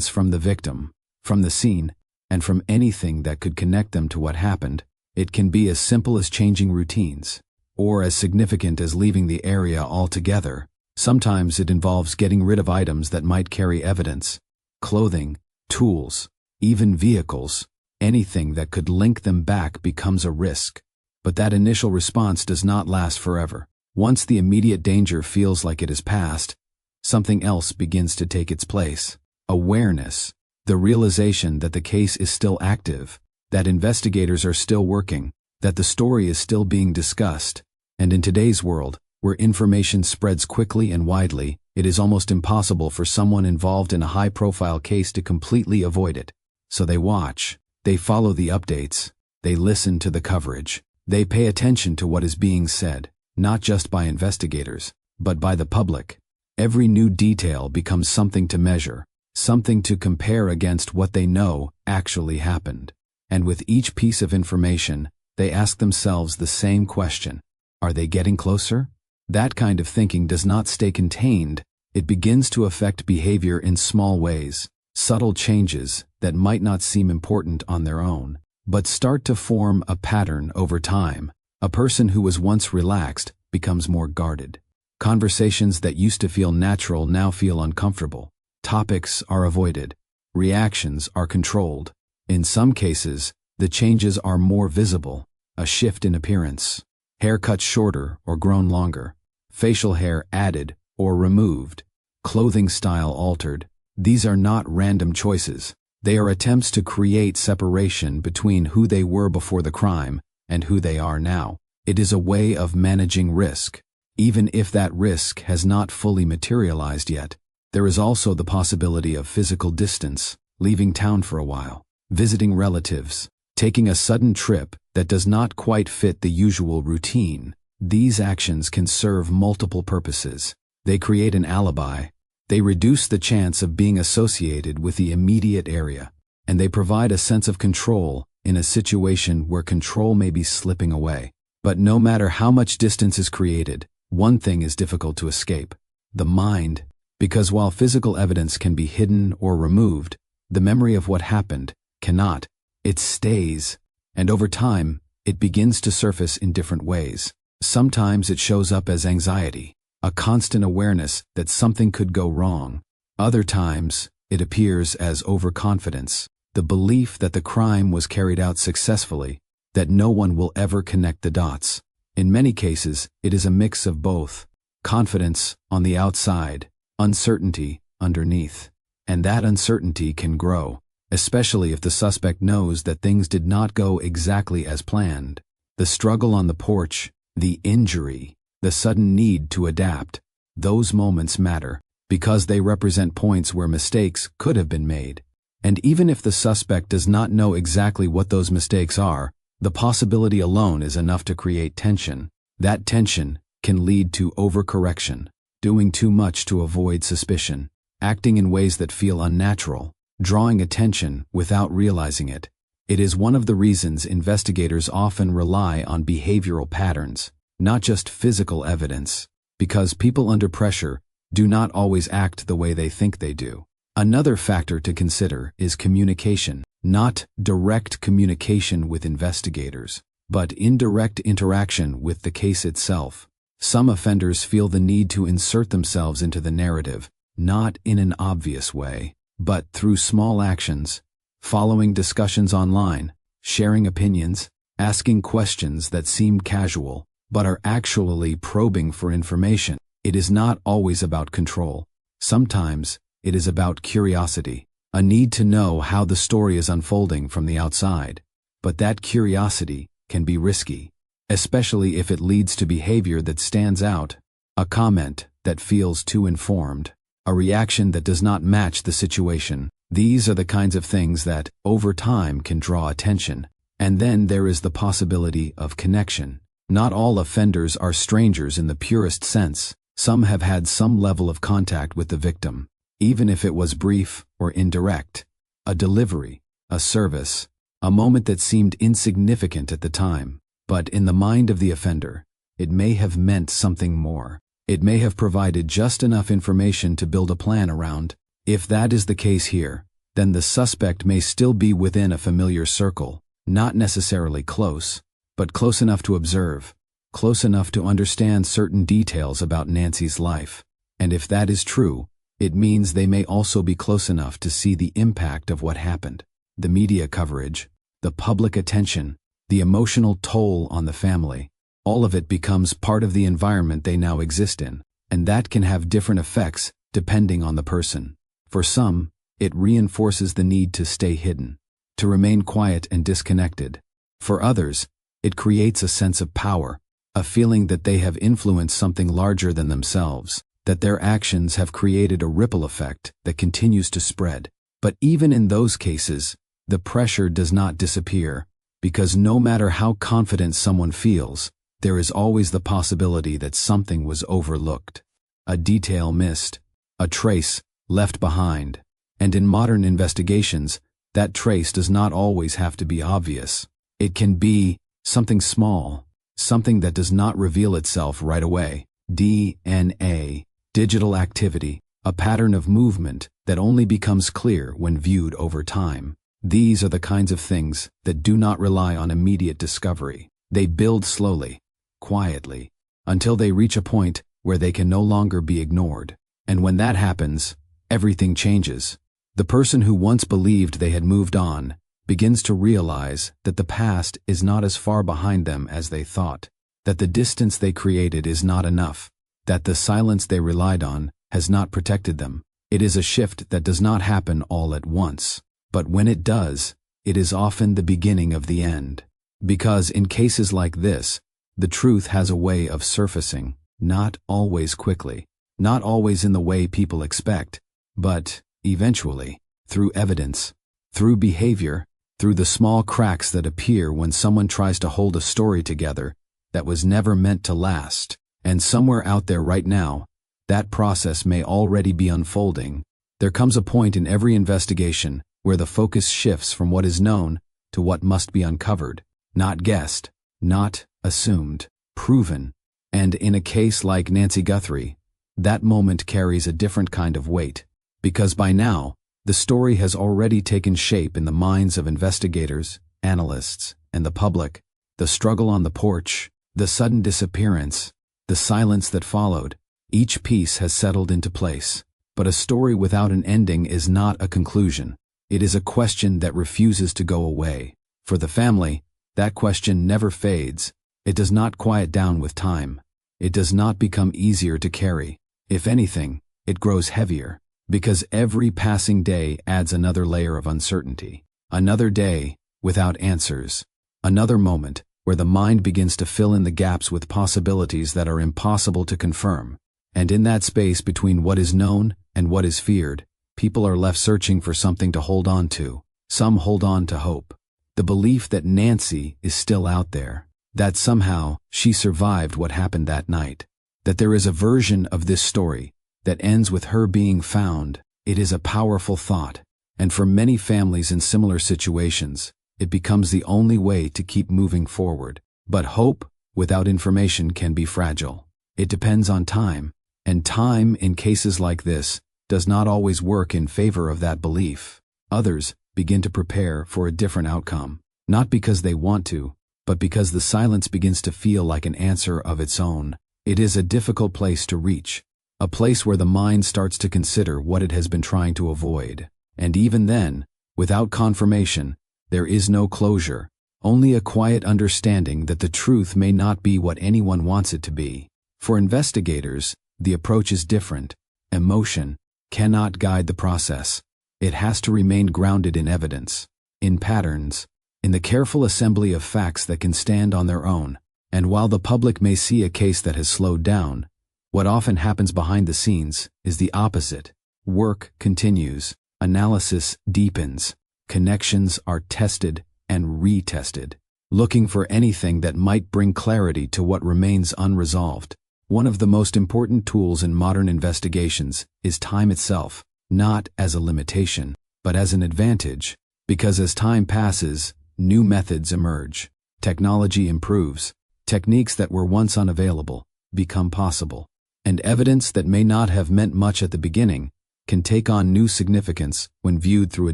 from the victim, from the scene, and from anything that could connect them to what happened. It can be as simple as changing routines, or as significant as leaving the area altogether. Sometimes it involves getting rid of items that might carry evidence, clothing, tools, even vehicles. Anything that could link them back becomes a risk. But that initial response does not last forever. Once the immediate danger feels like it has passed, something else begins to take its place. Awareness, the realization that the case is still active, that investigators are still working, that the story is still being discussed. And in today's world, where information spreads quickly and widely, it is almost impossible for someone involved in a high-profile case to completely avoid it. So they watch, they follow the updates, they listen to the coverage, they pay attention to what is being said, not just by investigators, but by the public. Every new detail becomes something to measure, something to compare against what they know actually happened. And with each piece of information, they ask themselves the same question: are they getting closer? That kind of thinking does not stay contained. It begins to affect behavior in small ways, subtle changes that might not seem important on their own, but start to form a pattern over time. A person who was once relaxed becomes more guarded. Conversations that used to feel natural now feel uncomfortable. Topics are avoided. Reactions are controlled. In some cases, the changes are more visible: a shift in appearance, hair cut shorter or grown longer, facial hair added or removed, clothing style altered. These are not random choices. They are attempts to create separation between who they were before the crime and who they are now. It is a way of managing risk. Even if that risk has not fully materialized yet, there is also the possibility of physical distance, leaving town for a while, visiting relatives, taking a sudden trip that does not quite fit the usual routine. These actions can serve multiple purposes. They create an alibi, they reduce the chance of being associated with the immediate area, and they provide a sense of control in a situation where control may be slipping away. But no matter how much distance is created, one thing is difficult to escape: the mind. Because while physical evidence can be hidden or removed, the memory of what happened cannot. It stays, and over time, it begins to surface in different ways. Sometimes it shows up as anxiety, a constant awareness that something could go wrong. Other times, it appears as overconfidence, the belief that the crime was carried out successfully, that no one will ever connect the dots. In many cases, it is a mix of both: confidence on the outside, uncertainty underneath. And that uncertainty can grow, especially if the suspect knows that things did not go exactly as planned. The struggle on the porch, The injury, the sudden need to adapt, those moments matter because they represent points where mistakes could have been made. And even if the suspect does not know exactly what those mistakes are, the possibility alone is enough to create tension. That tension can lead to overcorrection, doing too much to avoid suspicion, acting in ways that feel unnatural, drawing attention without realizing it. It is one of the reasons investigators often rely on behavioral patterns, not just physical evidence, because people under pressure do not always act the way they think they do. Another factor to consider is communication, not direct communication with investigators, but indirect interaction with the case itself. Some offenders feel the need to insert themselves into the narrative, not in an obvious way, but through small actions, following discussions online, sharing opinions, asking questions that seem casual, but are actually probing for information. It is not always about control. Sometimes it is about curiosity, a need to know how the story is unfolding from the outside. But that curiosity can be risky, especially if it leads to behavior that stands out, a comment that feels too informed, a reaction that does not match the situation. These are the kinds of things that, over time, can draw attention. And then there is the possibility of connection. Not all offenders are strangers in the purest sense. Some have had some level of contact with the victim, even if it was brief or indirect. A delivery, a service, a moment that seemed insignificant at the time. But in the mind of the offender, it may have meant something more. It may have provided just enough information to build a plan around. If that is the case here, then the suspect may still be within a familiar circle, not necessarily close, but close enough to observe, close enough to understand certain details about Nancy's life. And if that is true, it means they may also be close enough to see the impact of what happened. The media coverage, the public attention, the emotional toll on the family, all of it becomes part of the environment they now exist in, and that can have different effects depending on the person. For some, it reinforces the need to stay hidden, to remain quiet and disconnected. For others, it creates a sense of power, a feeling that they have influenced something larger than themselves, that their actions have created a ripple effect that continues to spread. But even in those cases, the pressure does not disappear, because no matter how confident someone feels, there is always the possibility that something was overlooked, a detail missed, a trace left behind. And in modern investigations, that trace does not always have to be obvious. It can be something small, something that does not reveal itself right away. DNA, digital activity, a pattern of movement that only becomes clear when viewed over time. These are the kinds of things that do not rely on immediate discovery. They build slowly, quietly, until they reach a point where they can no longer be ignored. And when that happens, everything changes. The person who once believed they had moved on begins to realize that the past is not as far behind them as they thought, that the distance they created is not enough, that the silence they relied on has not protected them. It is a shift that does not happen all at once, but when it does, it is often the beginning of the end. Because in cases like this, the truth has a way of surfacing, not always quickly, not always in the way people expect, but eventually, through evidence, through behavior, through the small cracks that appear when someone tries to hold a story together that was never meant to last. And somewhere out there right now, that process may already be unfolding. There comes a point in every investigation where the focus shifts from what is known to what must be uncovered, not guessed, not assumed, proven. And in a case like Nancy Guthrie, that moment carries a different kind of weight, because by now, the story has already taken shape in the minds of investigators, analysts, and the public. The struggle on the porch, the sudden disappearance, the silence that followed, each piece has settled into place. But a story without an ending is not a conclusion. It is a question that refuses to go away. For the family, that question never fades. It does not quiet down with time. It does not become easier to carry. If anything, it grows heavier, because every passing day adds another layer of uncertainty. Another day without answers. Another moment where the mind begins to fill in the gaps with possibilities that are impossible to confirm. And in that space between what is known and what is feared, people are left searching for something to hold on to. Some hold on to hope. The belief that Nancy is still out there, that somehow she survived what happened that night, that there is a version of this story that ends with her being found. It is a powerful thought, and for many families in similar situations, it becomes the only way to keep moving forward. But hope without information can be fragile. It depends on time, and time in cases like this does not always work in favor of that belief. Others begin to prepare for a different outcome, not because they want to, but because the silence begins to feel like an answer of its own. It is a difficult place to reach, a place where the mind starts to consider what it has been trying to avoid. And even then, without confirmation, there is no closure, only a quiet understanding that the truth may not be what anyone wants it to be. For investigators, the approach is different. Emotion cannot guide the process. It has to remain grounded in evidence, in patterns, in the careful assembly of facts that can stand on their own. And while the public may see a case that has slowed down, what often happens behind the scenes is the opposite. Work continues, analysis deepens, connections are tested and retested, looking for anything that might bring clarity to what remains unresolved. One of the most important tools in modern investigations is time itself, not as a limitation, but as an advantage, because as time passes, new methods emerge, technology improves, techniques that were once unavailable become possible, and evidence that may not have meant much at the beginning can take on new significance when viewed through a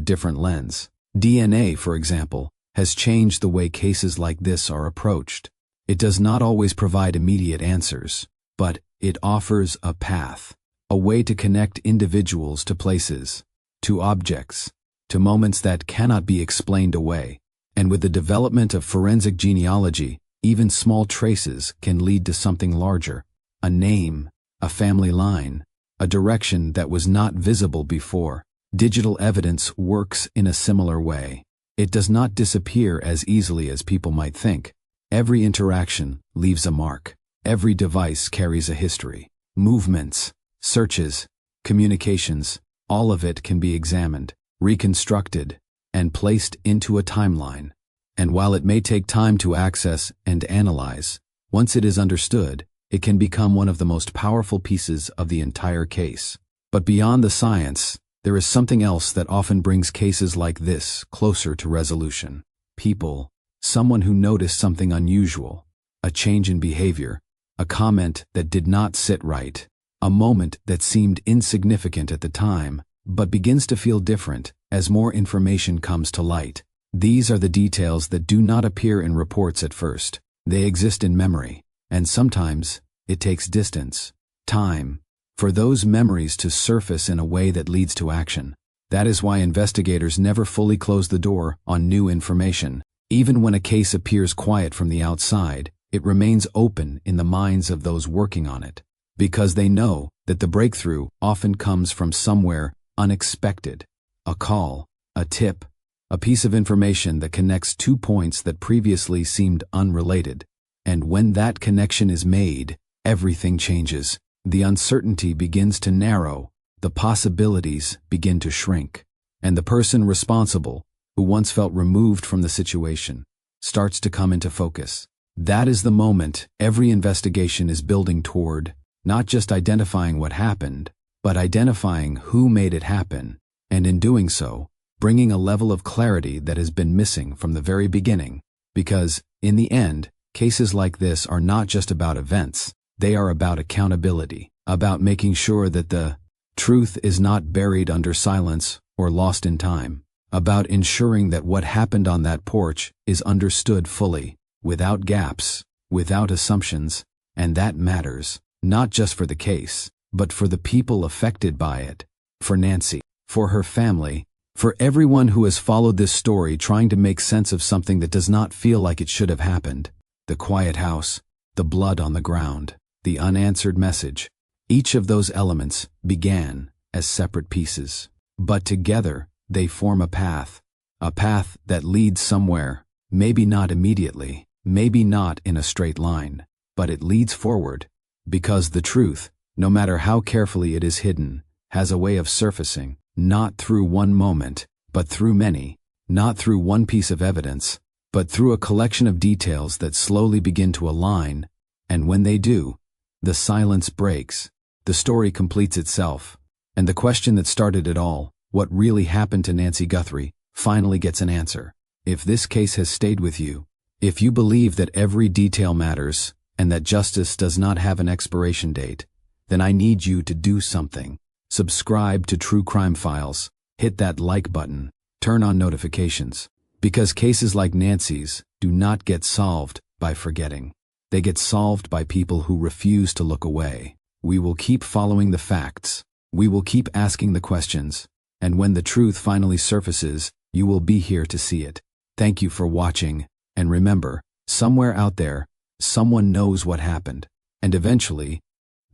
different lens. DNA, for example, has changed the way cases like this are approached. It does not always provide immediate answers, but it offers a path, a way to connect individuals to places, to objects, to moments that cannot be explained away. And with the development of forensic genealogy, even small traces can lead to something larger, a name, a family line, a direction that was not visible before. Digital evidence works in a similar way. It does not disappear as easily as people might think. Every interaction leaves a mark. Every device carries a history. Movements, searches, communications, all of it can be examined, reconstructed, and placed into a timeline. And while it may take time to access and analyze, once it is understood, it can become one of the most powerful pieces of the entire case. But beyond the science, there is something else that often brings cases like this closer to resolution. People, someone who noticed something unusual, a change in behavior, a comment that did not sit right, a moment that seemed insignificant at the time, but begins to feel different as more information comes to light. These are the details that do not appear in reports at first. They exist in memory, and sometimes it takes distance, time, for those memories to surface in a way that leads to action. That is why investigators never fully close the door on new information. Even when a case appears quiet from the outside, it remains open in the minds of those working on it, because they know that the breakthrough often comes from somewhere unexpected. A call, a tip, a piece of information that connects two points that previously seemed unrelated. And when that connection is made, everything changes. The uncertainty begins to narrow, the possibilities begin to shrink, and the person responsible, who once felt removed from the situation, starts to come into focus. That is the moment every investigation is building toward, not just identifying what happened, but identifying who made it happen, and in doing so, bringing a level of clarity that has been missing from the very beginning. Because, in the end, cases like this are not just about events, they are about accountability, about making sure that the truth is not buried under silence or lost in time, about ensuring that what happened on that porch is understood fully, without gaps, without assumptions, and that matters, not just for the case, but for the people affected by it, for Nancy, for her family, for everyone who has followed this story trying to make sense of something that does not feel like it should have happened. The quiet house, the blood on the ground, the unanswered message. Each of those elements began as separate pieces, but together they form a path that leads somewhere, maybe not immediately, Maybe not in a straight line, but it leads forward. Because the truth, no matter how carefully it is hidden, has a way of surfacing, not through one moment, but through many, not through one piece of evidence, but through a collection of details that slowly begin to align, and when they do, the silence breaks, the story completes itself, and the question that started it all, what really happened to Nancy Guthrie, finally gets an answer. If this case has stayed with you, if you believe that every detail matters, and that justice does not have an expiration date, then I need you to do something. Subscribe to True Crime Files, hit that like button, turn on notifications, because cases like Nancy's do not get solved by forgetting. They get solved by people who refuse to look away. We will keep following the facts. We will keep asking the questions. And when the truth finally surfaces, you will be here to see it. Thank you for watching. And remember, somewhere out there, someone knows what happened. And eventually,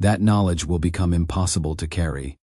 that knowledge will become impossible to carry.